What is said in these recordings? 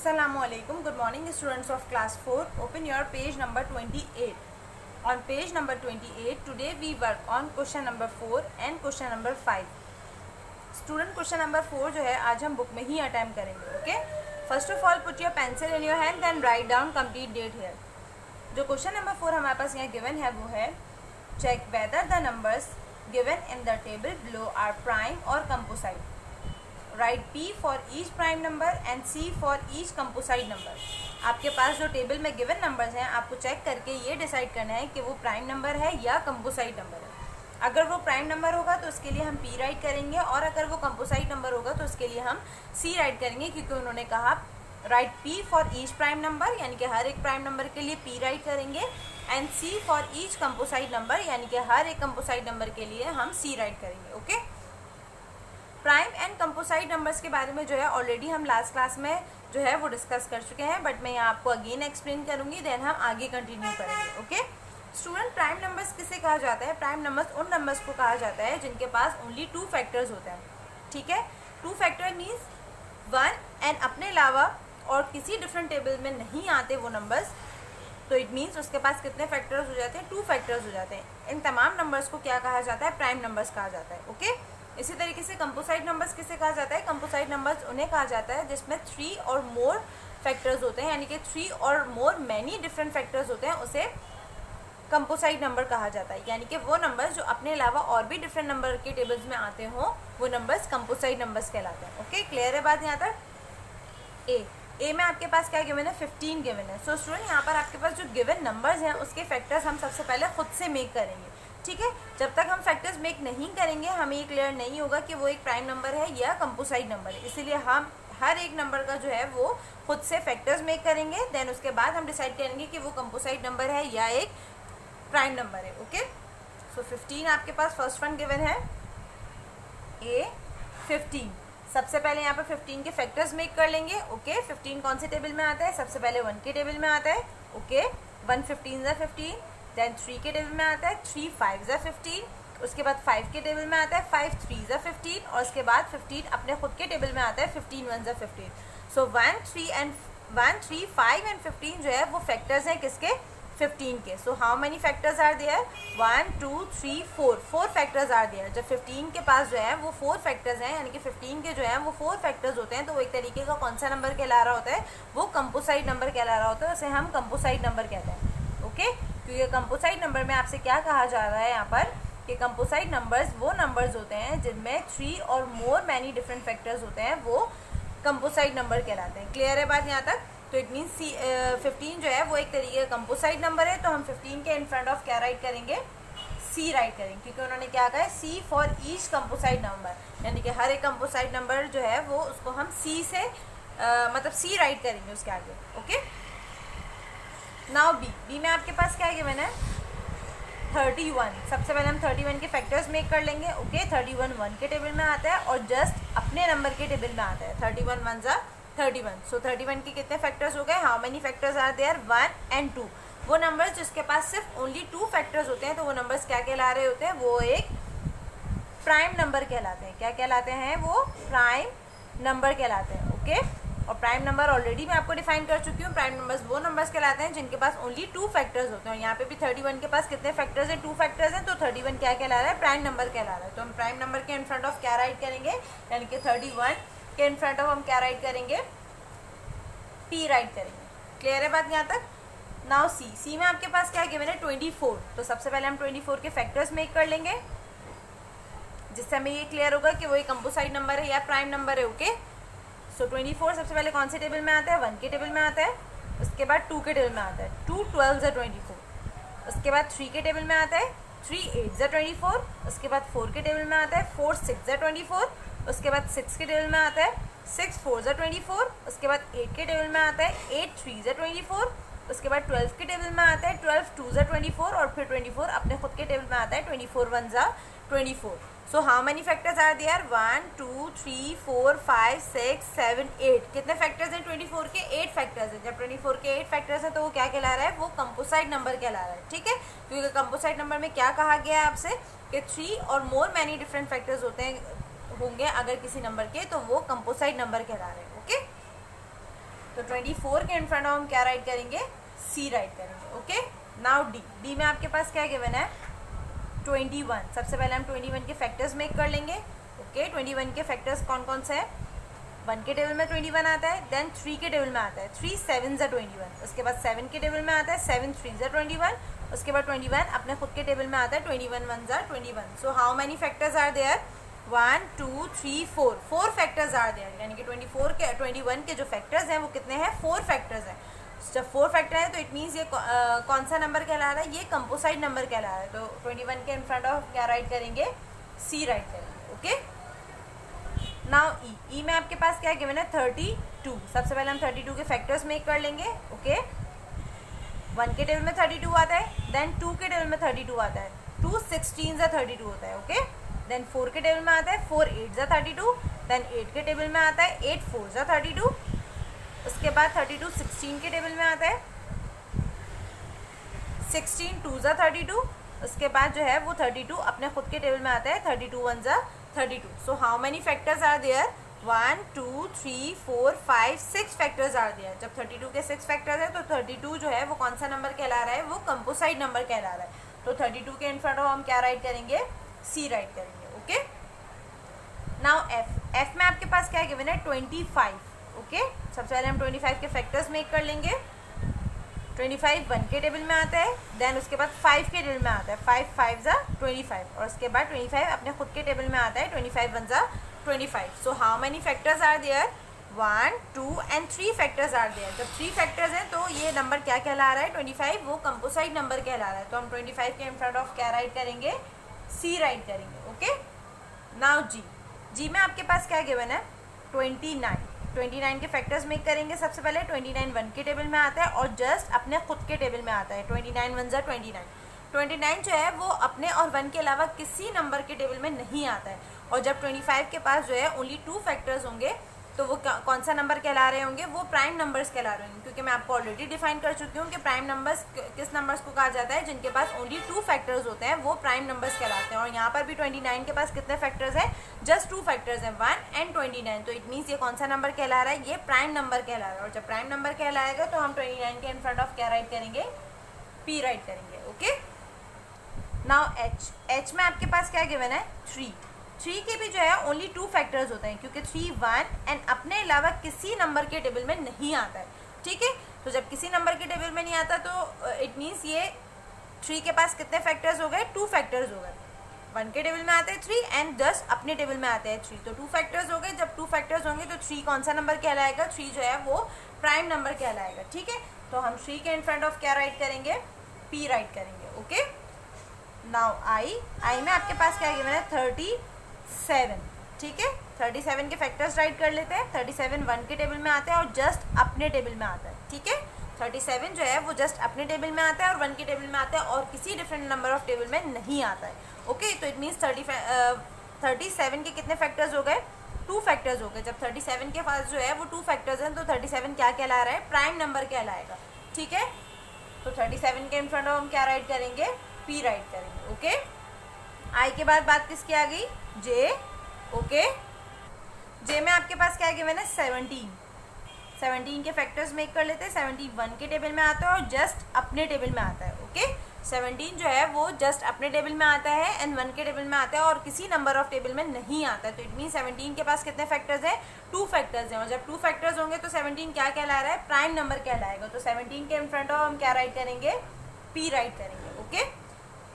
Assalamualaikum. Good morning students of class 4. Open your page number 28. On page number 28 today we work on question number 4 and question number 5. Student question number 4 जो है आज हम book में ही attempt करेंगे. Okay, first of all put your pencil in your hand then write down complete date here. जो question number 4 हमारे पास यहाँ गिवन है वो है check whether the numbers given in the table below are prime और composite. Write P for each prime number and C for each composite number. आपके पास जो टेबल में गिवन नंबर्स हैं आपको चेक करके ये डिसाइड करना है कि वो प्राइम नंबर है या कंपोसाइट नंबर है. अगर वो प्राइम नंबर होगा तो उसके लिए हम P राइट करेंगे और अगर वो कंपोसाइट नंबर होगा तो उसके लिए हम C राइट करेंगे, क्योंकि उन्होंने कहा right P for each prime number यानी कि हर एक प्राइम नंबर के लिए P राइट करेंगे and C for each composite number यानी कि हर एक कंपोसाइट नंबर के लिए हम C राइट करेंगे. Okay, prime and composite numbers के बारे में जो है ऑलरेडी हम लास्ट क्लास में जो है वो डिस्कस कर चुके हैं, बट मैं यहाँ आपको अगेन एक्सप्लेन करूँगी, देन हम आगे कंटिन्यू करेंगे. ओके स्टूडेंट, प्राइम नंबर्स किसे कहा जाता है? प्राइम नंबर्स उन नंबर्स को कहा जाता है जिनके पास ओनली 2 फैक्टर्स होते हैं. ठीक है, 2 फैक्टर मीन्स 1 एंड अपने अलावा और किसी डिफरेंट टेबल में नहीं आते वो नंबर्स, तो इट मीन्स उसके पास कितने फैक्टर्स हो जाते हैं? 2 फैक्टर्स हो जाते हैं. इन तमाम नंबर्स को क्या कहा जाता है? प्राइम नंबर्स कहा जाता है. ओके, इसी तरीके से कंपोसाइट नंबर्स किसे कहा जाता है? कंपोसाइट नंबर्स उन्हें कहा जाता है जिसमें 3 और मोर फैक्टर्स होते हैं, यानी कि 3 और मोर मैनी डिफरेंट फैक्टर्स होते हैं, उसे कंपोसाइट नंबर कहा जाता है. यानी कि वो नंबर्स जो अपने अलावा और भी डिफरेंट नंबर के टेबल्स में आते हों वो नंबर्स कंपोसाइट नंबर्स कहलाते हैं. ओके, क्लियर है बात यहाँ तक? ए में आपके पास क्या गिवन है? 15 गिवन है. सो स्टूडेंट, यहाँ पर आपके पास जो गिवन नंबर्स हैं उसके फैक्टर्स हम सबसे पहले खुद से मेक करेंगे. ठीक है, जब तक हम फैक्टर्स मेक नहीं करेंगे हमें ये क्लियर नहीं होगा कि वो एक प्राइम नंबर है या कंपोसाइट नंबर है. इसीलिए हम हर एक नंबर का जो है वो खुद से फैक्टर्स मेक करेंगे, देन उसके बाद हम डिसाइड करेंगे कि वो कंपोसाइट नंबर है या एक प्राइम नंबर है. ओके, सो 15 आपके पास फर्स्ट वन गिवन है ए 15. सबसे पहले यहाँ पर 15 के फैक्टर्स मेक कर लेंगे. ओके, 15 कौन से टेबल में आता है? सबसे पहले 1 के टेबल में आता है. ओके, 1 15 ज़ा 15. देन 3 के टेबल में आता है 3 5 ज़ा 15. उसके बाद 5 के टेबल में आता है 5 3 ज़ा 15 और उसके बाद 15 अपने खुद के टेबल में आता है 15 1 ज़ा 15. सो 1 3 5 एंड 15 जो है वो फैक्टर्स हैं किसके? 15 के. So how many factors are there? 1 2 3 4 factors are there. जब 15 के पास जो है वो 4 फैक्टर्स हैं, यानी कि 15 के जो है वो 4 फैक्टर्स होते हैं, तो वो एक तरीके का कौन सा नंबर कहला रहा होता है? वो कंपोसाइट नंबर कहला रहा होता है, उसे हम कंपोसाइट नंबर कहते हैं. ओके, क्योंकि कंपोसाइट नंबर में आपसे क्या कहा जा रहा है यहाँ पर कि कंपोसाइट नंबर्स वो नंबर्स होते हैं जिनमें 3 और मोर मैनी डिफरेंट फैक्टर्स होते हैं, वो कंपोसाइट नंबर कहलाते हैं. क्लियर है बात यहाँ तक? तो इट मीन्स 15 जो है वो एक तरीके का कंपोसाइट नंबर है, तो हम 15 के इन फ्रंट ऑफ क्या राइट करेंगे? C राइट करेंगे, क्योंकि उन्होंने क्या कहा है? C for each composite number, यानी कि हर एक कंपोसाइट नंबर जो है वो उसको हम C से मतलब C राइट करेंगे उसके आगे. ओके, नाउ बी में आपके पास क्या गिवन है? 31. सबसे पहले हम 31 के फैक्टर्स मेक कर लेंगे. ओके, 31 1 के टेबल में आता है और जस्ट अपने नंबर के टेबल में आता है. 31 1 ज़ा 31. सो 31 के कितने फैक्टर्स हो गए? How many factors are there? 1 and 2. वो नंबर्स जिसके पास सिर्फ ओनली 2 फैक्टर्स होते हैं तो वो नंबर्स क्या कहला रहे होते हैं? वो एक प्राइम नंबर कहलाते हैं. क्या कहलाते हैं? वो प्राइम नंबर कहलाते हैं. ओके, और प्राइम नंबर ऑलरेडी मैं आपको डिफाइन कर चुकी हूँ. प्राइम नंबर्स वो नंबर्स कहलाते हैं जिनके पास ओनली 2 फैक्टर्स होते हैं. और यहाँ पे भी 31 के पास कितने फैक्टर्स हैं? 2 फैक्टर्स हैं, तो 31 क्या कहला रहा है? प्राइम नंबर कहला रहा है. तो हम प्राइम नंबर के इन फ्रंट ऑफ क्या राइट करेंगे? यानी कि 31 के इन फ्रंट ऑफ हम क्या राइट करेंगे? P राइट करेंगे. क्लियर है बात यहाँ तक? नाउ सी में आपके पास क्या गिवन है? 24. तो सबसे पहले हम 24 के फैक्टर्स मेक कर लेंगे, जिससे हमें ये क्लियर होगा कि वो एक कंपोसाइट नंबर है या प्राइम नंबर है. ओके, सो 24 सबसे पहले कौन से टेबल में आता है? 1 के टेबल में आता है. उसके बाद 2 के टेबल में आता है. 2 12 ज़ा 24. उसके बाद 3 के टेबल में आता है. 3 8 ज़ा 24. उसके बाद 4 के टेबल में आता है. 4 6 ज़ा 24. उसके बाद 6 के टेबल में आता है. 6 4 ज़ा 24. उसके बाद 8 के टेबल में आता है. 8 3 ज़ा 24. उसके बाद 12 के टेबल में आता है. 12 2 ज़ा 24 और फिर 24 अपने खुद के टेबल में आता है. 24 1 ज़ा 24. So how many factors are there? 1 2 3 4 5 6 7 8. कितने फैक्टर्स हैं 24 के? 8 फैक्टर्स हैं. जब 24 के 8 फैक्टर्स हैं तो वो क्या कहला रहा है? वो कंपोसाइट नंबर कहला रहा है. ठीक है, क्योंकि कंपोसाइट नंबर में क्या कहा गया है आपसे कि 3 और मोर मैनी डिफरेंट फैक्टर्स होते हैं होंगे अगर किसी नंबर के, तो वो कंपोसाइट नंबर कहला रहे हैं. ओके, तो 24 के इन फ्रंट ऑफ हम क्या राइट करेंगे, सी राइट करेंगे। ओके, नाउ डी में आपके पास क्या गिवन है, 21। सबसे पहले हम 21 के फैक्टर्स मेक कर लेंगे। ओके, 21 के फैक्टर्स कौन कौन से हैं, 1 के टेबल में 21 आता है, देन 3 के टेबल में आता है, 3 7 ज़ा 21, उसके बाद 7 के टेबल में आता है, 7 3 ज़ा 21, उसके बाद 21 अपने खुद के टेबल में आता है, 21 1 ज़ा 21। So how many factors are there, 1 2 3 4 factors are there, यानी कि 24 के 21 के जो फैक्टर्स हैं वो कितने हैं, 4 फैक्टर्स हैं। जब 4 फैक्टर है तो इट मीन्स ये कौन सा नंबर कहला रहा है, ये कंपोसाइट नंबर कहला रहा है। तो 21 के इन फ्रंट ऑफ क्या राइट करेंगे, सी राइट करेंगे। ओके, नाउ ई में आपके पास क्या गिवन है, 32। सबसे पहले हम 32 के फैक्टर्स मेक कर लेंगे। ओके, 1 के टेबल में 32 आता है, देन 2 के टेबल में 32 आता है, 2 16 ज़ा 32 होता है। ओके, देन 4 के टेबल में आता है, 4 8 ज़ा 32, देन 8 के टेबल में आता है, 8 4 ज़ा 32, उसके बाद 32 16 के टेबल में आता है, 16 2 ज़ा 32, उसके बाद जो है वो 32 अपने खुद के टेबल में आता है, 32 1 ज़ा 32। So how many factors are there, 1 2 3 4 5 6 factors are there. जब 32 के 6 फैक्टर्स है तो 32 जो है वो कौन सा नंबर कहला रहा है, वो कंपोसाइट नंबर कहला रहा है। तो 32 के इन फ्रंट ऑफ हम क्या राइट करेंगे, सी राइट करेंगे। ओके, नाउ एफ में आपके पास क्या गिवन है, 25। ओके, सबसे पहले हम 25 के फैक्टर्स मेक कर लेंगे। 25 1 के टेबल में आता है, देन उसके बाद 5 के टेबल में आता है, 5 5 ज़ा 25, और उसके बाद 25 अपने खुद के टेबल में आता है, 25 1 ज़ा 25। So how many factors are there, 1 2 and 3 factors are there. जब 3 फैक्टर्स हैं तो ये नंबर क्या कहला रहा है, 25 वो कंपोसाइट नंबर कहला रहा है। तो हम 25 के इन फ्रंट ऑफ क्या राइट करेंगे, सी राइट करेंगे। ओके, नाउ जी में आपके पास क्या गिवन है, 29 के फैक्टर्स मेक करेंगे। सबसे पहले 29 1 के टेबल में आता है और जस्ट अपने खुद के टेबल में आता है, 29 1 ज़ा 29। 29 जो है वो अपने और 1 के अलावा किसी नंबर के टेबल में नहीं आता है। और जब 25 के पास जो है ओनली 2 फैक्टर्स होंगे तो वो कौन सा नंबर कहला रहे होंगे, वो प्राइम नंबर्स कहला रहे होंगे। क्योंकि मैं आपको ऑलरेडी डिफाइन कर चुकी हूँ कि प्राइम नंबर्स किस नंबर्स को कहा जाता है, जिनके पास ओनली 2 फैक्टर्स होते हैं, वो प्राइम नंबर्स कहलाते हैं। और यहाँ पर भी 29 के पास कितने फैक्टर्स हैं, जस्ट 2 फैक्टर्स हैं, 1 एंड 29। तो इट मीन्स ये कौन सा नंबर कहला रहा है, ये प्राइम नंबर कहला रहा है। और जब प्राइम नंबर कहलाएगा तो हम 29 के इन फ्रंट ऑफ क्या राइट करेंगे, पी राइट करेंगे। ओके, नाउ एच में आपके पास क्या गिवन है, 3 के भी जो है ओनली 2 फैक्टर्स होते हैं, क्योंकि 3 1 एंड अपने अलावा किसी नंबर के टेबल में नहीं आता है। ठीक है, तो जब किसी नंबर के टेबल में नहीं आता तो इट मीन्स ये 3 के पास कितने फैक्टर्स हो गए, 2 फैक्टर्स हो गए। 1 के टेबल में आते हैं 3 एंड जस्ट अपने टेबल में आते हैं 3, तो 2 फैक्टर्स हो गए। जब 2 फैक्टर्स होंगे तो 3 कौन सा नंबर कहलाएगा, 3 जो है वो प्राइम नंबर कहलाएगा। ठीक है, तो हम 3 के इन फ्रंट ऑफ क्या राइट करेंगे, पी राइट करेंगे। ओके, नाउ आई में आपके पास क्या गिवन है, 37। ठीक है, 37 के फैक्टर्स राइट कर लेते हैं। 37 1 के टेबल में आता है और जस्ट अपने टेबल में आता है। ठीक है, 37 जो है वो जस्ट अपने टेबल में आता है और 1 के टेबल में आता है और किसी डिफरेंट नंबर ऑफ टेबल में नहीं आता है। ओके, तो इट मीन्स 37 के कितने फैक्टर्स हो गए, 2 फैक्टर्स हो गए। जब 37 के पास जो है वो 2 फैक्टर्स हैं तो 37 क्या कहला रहा है, प्राइम नंबर कहलाएगा। ठीक है, तो 37 के इन फ्रंट ऑफ हम क्या राइट करेंगे, पी राइट करेंगे। ओके, आई के बाद बात किसकी आ गई, जे। ओके, जे में आपके पास क्या गिवन है, 17 के फैक्टर्स मेक कर लेते हैं। 17 1 के टेबल में आता है और जस्ट अपने टेबल में आता है। ओके, 17 जो है वो जस्ट अपने टेबल में आता है एंड 1 के टेबल में आता है और किसी नंबर ऑफ टेबल में नहीं आता है। तो इट मीन 17 के पास कितने फैक्टर्स हैं, 2 फैक्टर्स हैं। और जब 2 फैक्टर्स होंगे तो 17 क्या कहला रहा है, प्राइम नंबर कहलाएगा। तो 17 के इन फ्रंट ऑफ हम क्या राइट करेंगे, पी राइट करेंगे। ओके,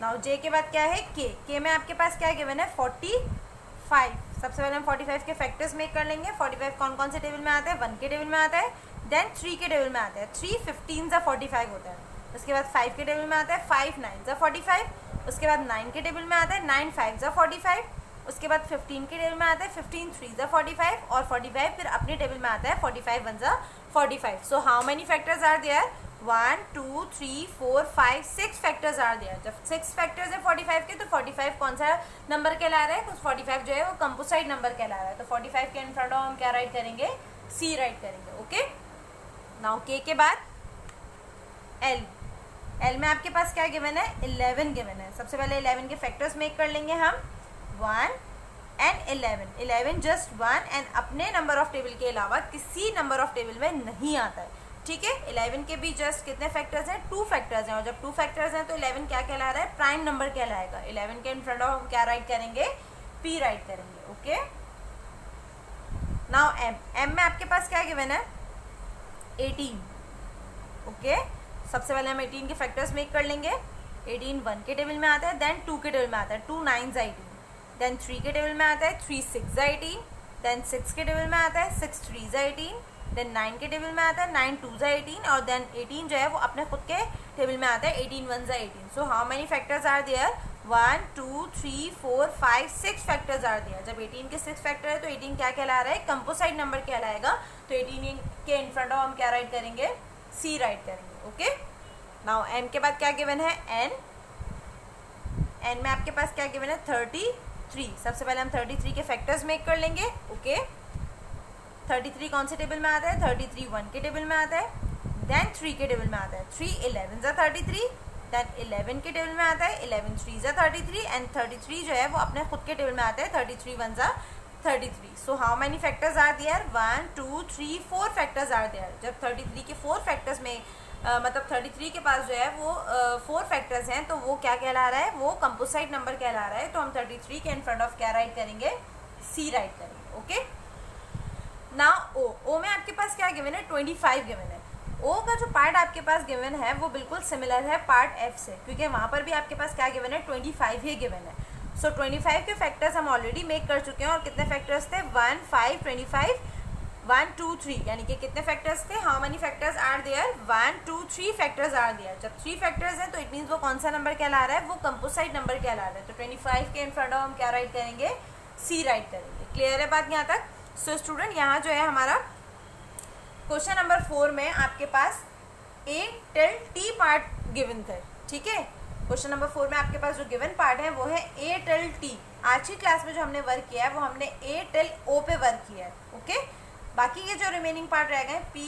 नाउ जे के बाद क्या है, के में आपके पास क्या गिवन है, 45। सबसे पहले हम 45 के फैक्टर्स मेक कर लेंगे। 45 कौन कौन से टेबल में आता है, 1 के टेबल में आता है, देन 3 के टेबल में आता है, 3 15 ज़ा 45 होता है। उसके बाद 5 के टेबल में आता है, 5 9 ज़ा 45। उसके बाद 9 के टेबल में आता है, 9 5 ज़ा 45। उसके बाद 15 के टेबल में आता है, 15 3 ज़ा 45 और 45 फिर अपने टेबल में आता है, 45 1 ज़ा 45। So how many factors are there, 1 2 3 4 5 6 factors are there. जब 6 फैक्टर्स है 45 के तो 45 कौन सा नंबर कहला रहा है, तो 45 जो है वो कंपोसाइट नंबर कहला रहा है। तो 45 के इन फ्रंट ऑफ हम क्या राइट करेंगे, सी राइट करेंगे। ओके, नाउ के बाद एल में आपके पास क्या गिवन है, 11 गिवन है। सबसे पहले 11 के फैक्टर्स मेक कर लेंगे हम। 1 एंड 11 जस्ट वन, एंड अपने नंबर ऑफ टेबल के अलावा किसी नंबर ऑफ टेबल में नहीं आता है, ठीक है। 11 के भी जस्ट कितने फैक्टर्स हैं, 2 फैक्टर्स हैं, और जब 2 फैक्टर्स हैं तो 11 क्या कहला रहा है, प्राइम नंबर कहलाएगा। 11 के इन फ्रंट ऑफ हम क्या राइट करेंगे, p राइट करेंगे, ओके। नाउ m में आपके पास क्या गिवन है, 18, ओके। सबसे पहले हम 18 के फैक्टर्स मेक कर लेंगे। 18 1 के टेबल में आता है, देन 2 के टेबल में आता है, 2 9 18, देन 3 के टेबल में आता है, 3 6 18, देन 6 के टेबल में आता है, 6 3 18, देन 9 के टेबल में आता है, 9 2 18, और देन 18 जो है वो अपने खुद के टेबल में आता है, 18 1 18। So how many factors are there, 1 2 3 4 5 6 factors are there. जब 18 के 6 फैक्टर है तो 18 क्या कहला रहा है, कंपोजिट नंबर कहलाएगा। तो 18 के इन फ्रंट ऑफ हम क्या राइट करेंगे, c राइट करेंगे, ओके। नाउ m के बाद क्या गिवन है, n में आपके पास क्या गिवन है, 33। सबसे पहले हम 33 के फैक्टर्स मेक कर लेंगे, ओके। 33 कौन से टेबल में आता है, 33 1 के टेबल में आता है, देन 3 के टेबल में आता है, 3 11 ज़ा 33, देन 11 के टेबल में आता है, 11 3 ज़ा 33, एंड 33 जो है वो अपने खुद के टेबल में आता है, 33 1 ज़ा 33। So how many factors are there, 1 2 3 4 factors are there. जब 33 के 4 फैक्टर्स में मतलब 33 के पास जो है वो 4 फैक्टर्स हैं, तो वो क्या कहला रहा है, वो कंपोजिट नंबर कहला रहा है। तो हम 33 के इन फ्रंट ऑफ क्या राइट करेंगे, c राइट करेंगे, ओके। नाउ o में आपके पास क्या गिवन है, 25 गिवन है। o का जो पार्ट आपके पास गिवन है वो बिल्कुल सिमिलर है पार्ट f से, क्योंकि वहाँ पर भी आपके पास क्या गिवन है, 25 ही गिवन है। सो 25 के फैक्टर्स हम ऑलरेडी मेक कर चुके हैं, और कितने फैक्टर्स थे, 1 5 25 1 2 3, यानी कि कितने फैक्टर्स थे, how many factors are there, 1 2 3 factors are there. जब 3 फैक्टर्स हैं तो इट मीन्स वो कौन सा नंबर कहला रहा है, वो कंपोजिट नंबर कहला रहा है। तो 25 के इन फ्रंट ऑफ हम क्या राइट करेंगे, c राइट करेंगे। क्लियर है बात यहाँ तक। सो स्टूडेंट यहाँ जो है हमारा क्वेश्चन नंबर 4 में आपके पास a till t part given थे, ठीक है। क्वेश्चन नंबर 4 में आपके पास जो गिवन पार्ट है वो है a till t। आज की क्लास में जो हमने वर्क किया है वो हमने a till o पे वर्क किया है, ओके। बाकी के जो रिमेनिंग पार्ट रह गए p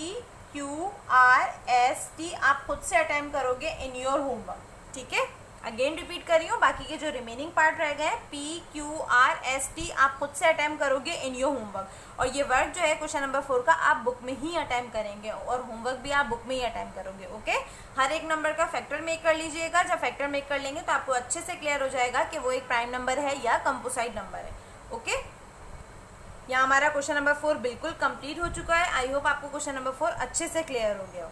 q r s t आप खुद से अटेम्प्ट करोगे इन योर होमवर्क, ठीक है। अगेन रिपीट कर रही हूँ, बाकी के जो रिमेनिंग पार्ट रह गए p q r s t आप खुद से अटेम्प्ट करोगे इन योर होमवर्क। और ये वर्क जो है क्वेश्चन नंबर 4 का आप बुक में ही अटेम्प्ट करेंगे, और होमवर्क भी आप बुक में ही अटेम्प्ट करोगे, ओके। हर एक नंबर का फैक्टर मेक कर लीजिएगा। जब फैक्टर मेक कर लेंगे तो आपको अच्छे से क्लियर हो जाएगा कि वो एक प्राइम नंबर है या कंपोजिट नंबर है, ओके। यहाँ हमारा क्वेश्चन नंबर 4 बिल्कुल कंप्लीट हो चुका है। आई होप आपको क्वेश्चन नंबर 4 अच्छे से क्लियर हो गया हो।